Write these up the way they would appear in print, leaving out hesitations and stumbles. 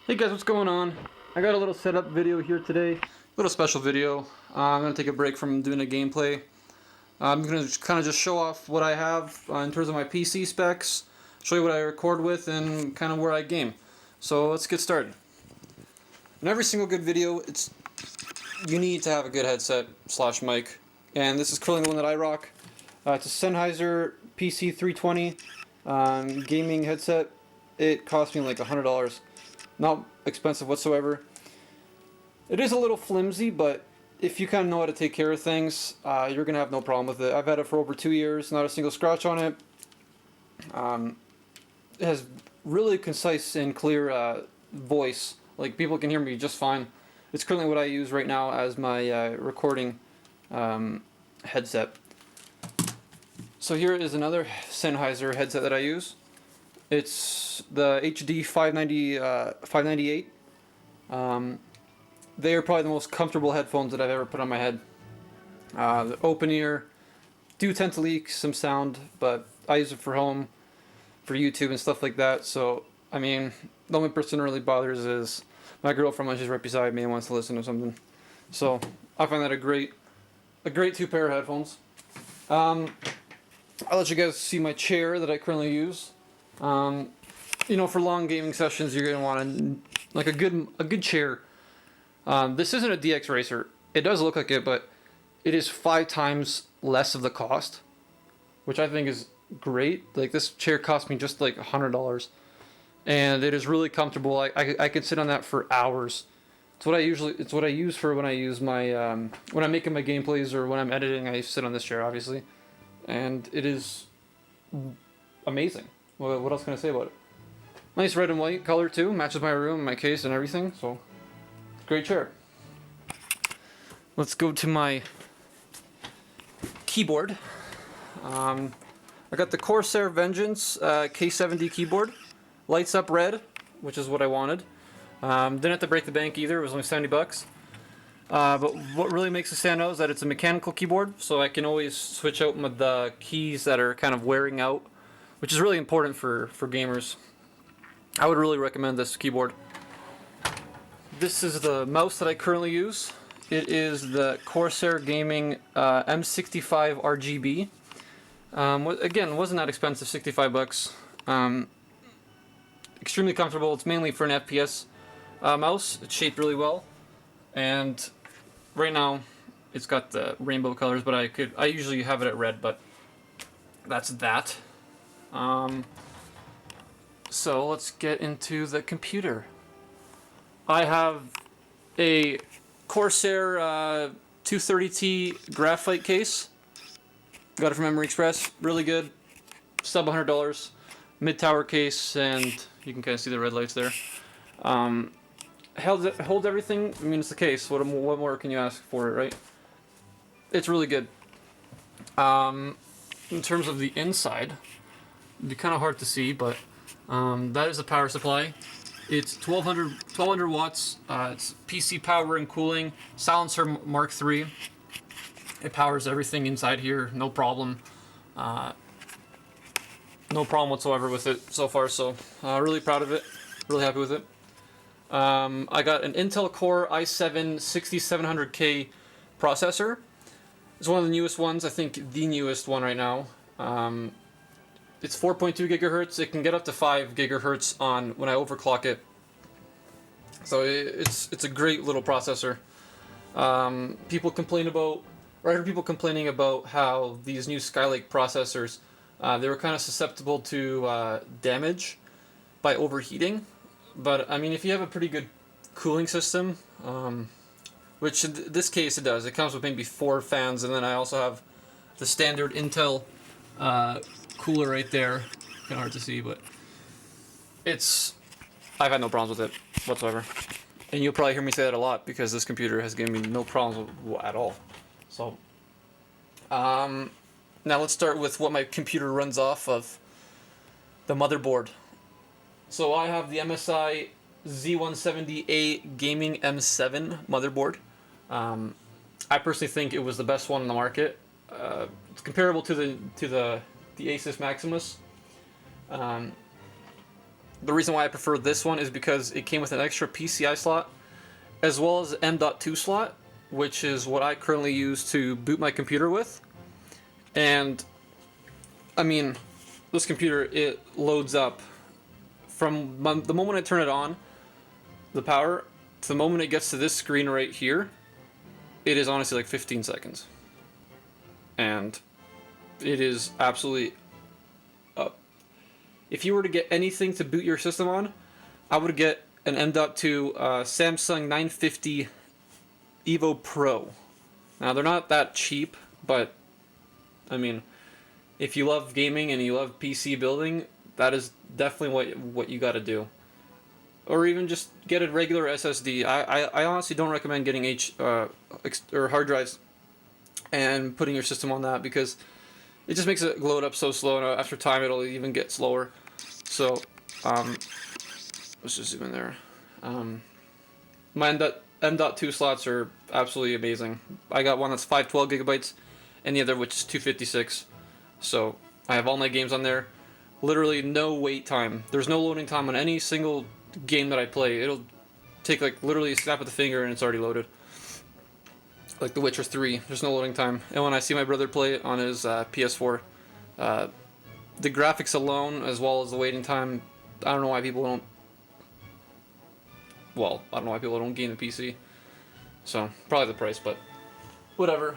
Hey guys, what's going on? I got a little setup video here today. Little special video. I'm going to take a break from doing a gameplay. I'm going to kind of just show off what I have in terms of my PC specs, show you what I record with, and kind of where I game. So let's get started. In every single good video, you need to have a good headset / mic, and this is currently the one that I rock. It's a Sennheiser PC320 gaming headset. It cost me like $100. Not expensive whatsoever. It is a little flimsy, but if you kind of know how to take care of things, you're going to have no problem with it. I've had it for over 2 years, not a single scratch on it. It has really concise and clear voice. Like, people can hear me just fine. It's currently what I use right now as my recording headset. So here is another Sennheiser headset that I use. It's the HD 598. They are probably the most comfortable headphones that I've ever put on my head. The open ear do tend to leak some sound, but I use it for home, for YouTube and stuff like that. So, I mean, the only person that really bothers is my girlfriend when she's right beside me and wants to listen to something. So, I find that a great 2 pair of headphones. I'll let you guys see my chair that I currently use. For long gaming sessions, you're gonna want like a good chair. This isn't a DX Racer. It does look like it, but it is 5 times less of the cost, which I think is great. Like, this chair cost me just like $100, and it is really comfortable. I could sit on that for hours. It's what I use for when I use my when I'm making my gameplays or when I'm editing. I sit on this chair, obviously, and it is amazing. What else can I say about it? Nice red and white color too, matches my room, my case, and everything. So, great chair. Let's go to my keyboard. I got the Corsair Vengeance K70 keyboard. Lights up red, which is what I wanted. Didn't have to break the bank either. It was only $70. But what really makes it stand out is that it's a mechanical keyboard, so I can always switch out the keys that are kind of wearing out, which is really important for gamers. I would really recommend this keyboard. This is the mouse that I currently use. It is the Corsair Gaming M65 RGB. Again, wasn't that expensive, $65. Extremely comfortable. It's mainly for an FPS mouse. It's shaped really well, and right now it's got the rainbow colors, but I usually have it at red, but that's that. So let's get into the computer. I have a Corsair 230T graphite case. Got it from Memory Express. Really good. Sub $100. Mid-tower case, and you can kind of see the red lights there. Holds everything. I mean, it's the case. What more can you ask for it, right? It's really good. In terms of the inside, it'd be kind of hard to see, but that is the power supply. It's 1200 watts. It's PC power and cooling. Silencer Mark III. It powers everything inside here, no problem. No problem whatsoever with it so far, so really proud of it. Really happy with it. I got an Intel Core i7 6700K processor. It's one of the newest ones, I think the newest one right now. It's 4.2 gigahertz. It can get up to 5 gigahertz when I overclock it. So it's a great little processor. I heard people complaining about how these new Skylake processors, they were kind of susceptible to damage by overheating. But I mean, if you have a pretty good cooling system, which in this case it does. It comes with maybe 4 fans, and then I also have the standard Intel cooler right there. Kind of hard to see, but I've had no problems with it whatsoever. And you'll probably hear me say that a lot because this computer has given me no problems at all. So, now let's start with what my computer runs off of. The motherboard. So I have the MSI Z170A Gaming M7 motherboard. I personally think it was the best one on the market. It's comparable to the Asus Maximus. the reason why I prefer this one is because it came with an extra PCI slot, as well as an M.2 slot, which is what I currently use to boot my computer with. And, I mean, this computer, it loads up from the moment I turn it on, the power, to the moment it gets to this screen right here, it is honestly like 15 seconds. And it is absolutely up. If you were to get anything to boot your system on, I would get an M.2 Samsung 950 Evo Pro. Now, they're not that cheap, but, I mean, if you love gaming and you love PC building, that is definitely what you gotta do. Or even just get a regular SSD. I honestly don't recommend getting or hard drives and putting your system on that, because it just makes it load up so slow, and after time it'll even get slower. So, let's just zoom in there. My M.2 slots are absolutely amazing. I got one that's 512 gigabytes, and the other which is 256. So I have all my games on there. Literally no wait time. There's no loading time on any single game that I play. It'll take like literally a snap of the finger and it's already loaded. Like The Witcher 3, there's no loading time. And when I see my brother play it on his PS4, the graphics alone, as well as the waiting time, I don't know why people don't. Well, I don't know why people don't game the PC. So probably the price, but whatever.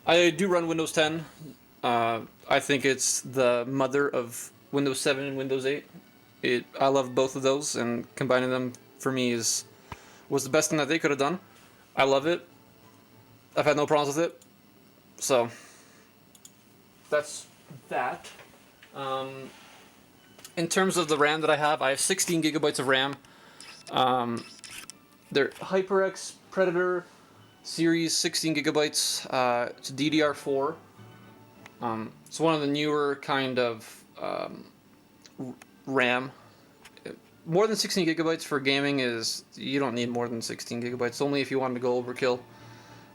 I do run Windows 10. I think it's the mother of Windows 7 and Windows 8. I love both of those, and combining them for me was the best thing that they could have done. I love it. I've had no problems with it. So that's that. In terms of the RAM that I have 16 gigabytes of RAM. They're HyperX Predator series 16 gigabytes. It's DDR4. It's one of the newer kind of RAM. More than 16 gigabytes for gaming you don't need more than 16 gigabytes, only if you wanted to go overkill.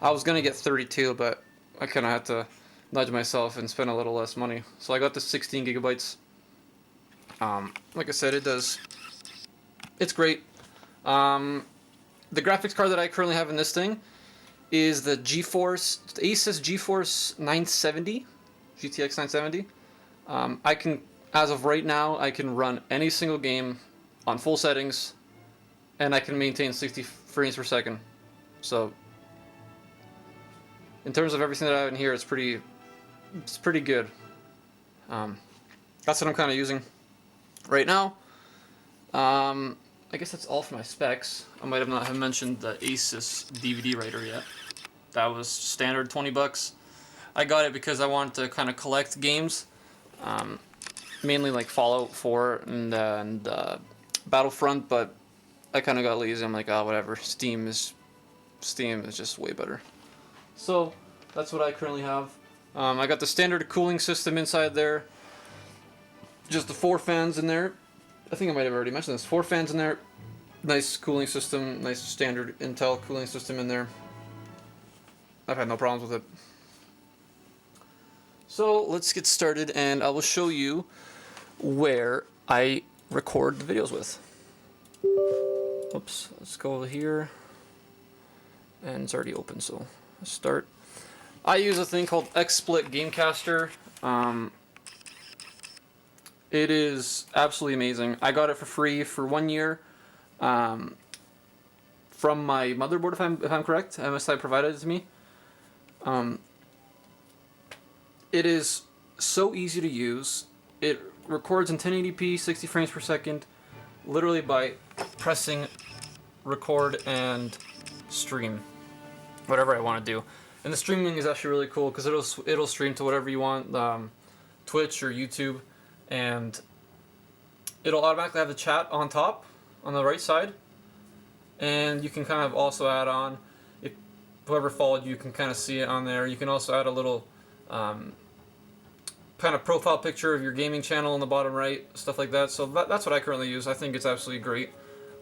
I was going to get 32, but I kind of had to nudge myself and spend a little less money. So I got the 16 gigabytes. Like I said, it's great. The graphics card that I currently have in this thing is the Asus GeForce 970, GTX 970. As of right now, I can run any single game on full settings, and I can maintain 60 frames per second. So, in terms of everything that I have in here, it's pretty good. That's what I'm kind of using right now. I guess that's all for my specs. I might have not have mentioned the Asus DVD writer yet. That was standard $20. I got it because I wanted to kind of collect games, mainly like Fallout 4 and Battlefront, but I kind of got lazy. I'm like, oh, whatever. Steam is just way better. So that's what I currently have. I got the standard cooling system inside there. Just the 4 fans in there. I think I might have already mentioned this. 4 fans in there. Nice cooling system. Nice standard Intel cooling system in there. I've had no problems with it. So let's get started, and I will show you where I record the videos with. Oops, let's go over here. And it's already open, so let's start. I use a thing called XSplit Gamecaster. It is absolutely amazing. I got it for free for 1 year from my motherboard, if I'm correct. MSI provided it to me. It is so easy to use. It records in 1080p, 60 frames per second, literally by pressing record and stream, whatever I want to do. And the streaming is actually really cool because it'll stream to whatever you want, Twitch or YouTube, and it'll automatically have the chat on top, on the right side, and you can kind of also add on, if whoever followed you can kind of see it on there. You can also add a little kind of profile picture of your gaming channel on the bottom right, stuff like that. So that's what I currently use. I think it's absolutely great.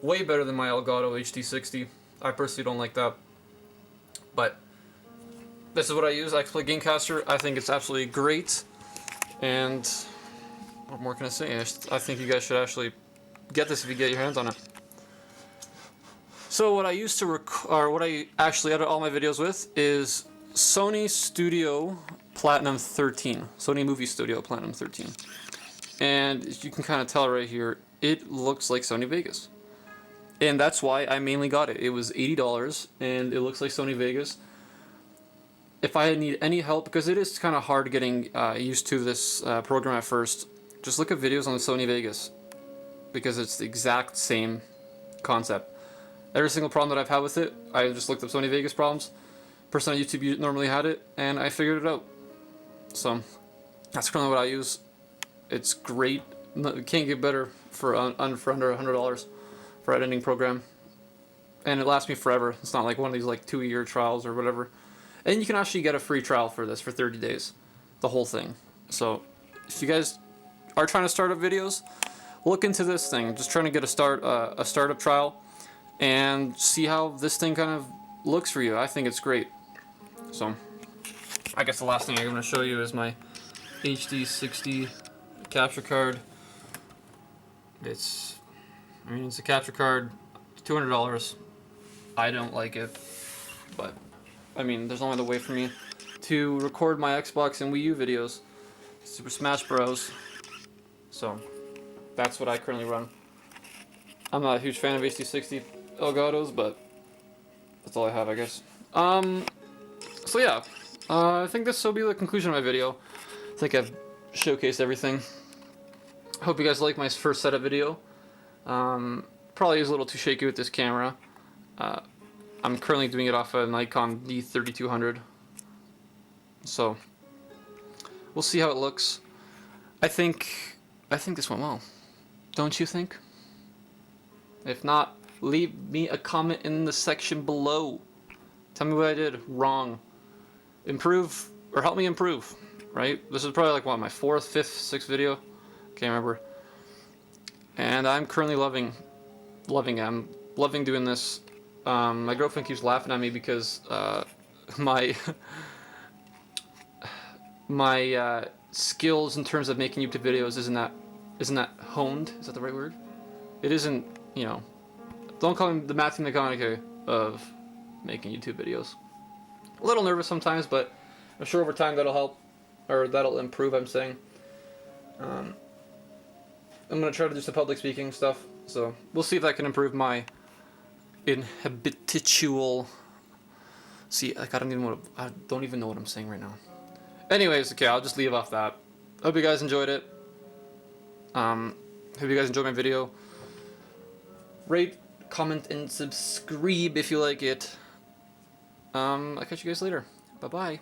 Way better than my Elgato HD60. I personally don't like that. But this is what I use. I play Gamecaster. I think it's absolutely great. And what more can I say? I think you guys should actually get this if you get your hands on it. So what I used to what I actually edit all my videos with is Sony Studio Platinum 13. Sony Movie Studio Platinum 13. And as you can kind of tell right here, it looks like Sony Vegas. And that's why I mainly got it. It was $80 and it looks like Sony Vegas. If I need any help, because it is kind of hard getting used to this program at first, just look at videos on the Sony Vegas, because it's the exact same concept. Every single problem that I've had with it, I just looked up Sony Vegas problems. Person on YouTube normally had it, and I figured it out. So that's currently what I use. It's great. It can't get better for under $100 for editing program, and it lasts me forever. It's not like one of these like 2-year trials or whatever. And you can actually get a free trial for this for 30 days, the whole thing. So if you guys are trying to start up videos, look into this thing. Just trying to get a startup trial and see how this thing kind of looks for you. I think it's great. So I guess the last thing I'm going to show you is my HD 60 capture card. It's a capture card, $200. I don't like it, but I mean, there's no other way for me to record my Xbox and Wii U videos. Super Smash Bros. So that's what I currently run. I'm not a huge fan of HD60 Elgato's, but that's all I have, I guess. So yeah, I think this will be the conclusion of my video. I think I've showcased everything. Hope you guys like my first setup video. Probably is a little too shaky with this camera. I'm currently doing it off a Nikon D3200. So we'll see how it looks. I think this went well. Don't you think? If not, leave me a comment in the section below. Tell me what I did wrong. Improve, or help me improve, right? This is probably like what, my 4th, 5th, 6th video? Can't remember. And I'm currently loving it. I'm loving doing this. My girlfriend keeps laughing at me because my skills in terms of making YouTube videos isn't that honed. Is that the right word? It isn't, you know. Don't call me the Matthew McConaughey of making YouTube videos. A little nervous sometimes, but I'm sure over time that'll help, or that'll improve. I'm saying. I'm gonna try to do some public speaking stuff. So we'll see if that can improve my habitual. See, like I don't even know what I'm saying right now. Anyways, okay, I'll just leave off that. Hope you guys enjoyed it. Hope you guys enjoyed my video. Rate, comment, and subscribe if you like it. I'll catch you guys later. Bye bye.